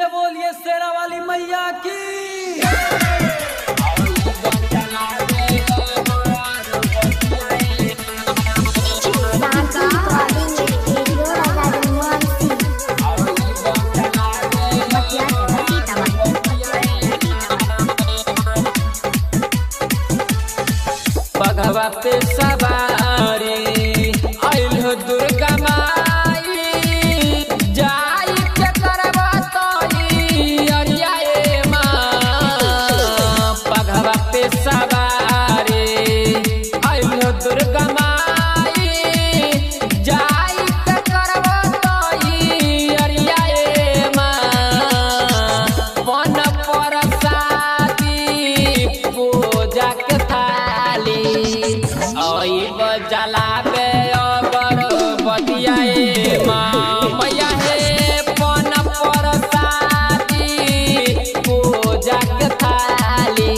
से बोलिए शेरा वाली मैया की। बघवा पे सवारी आइल हो दुर्गा माई, जाई के करवा तोई अरिया ए माँ। बघवा पे सवारी आइल हो दुर्गा माई, जाई के करवा तोई अरिया ए माँ। पन परसादी पूजा के जलाबे अगरबत्तिया ए माँ मैया हे। पन परसादी पूजा के थाली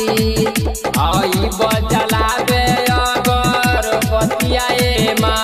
आइब जलाबे अगरबत्तिया ए माँ।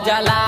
जला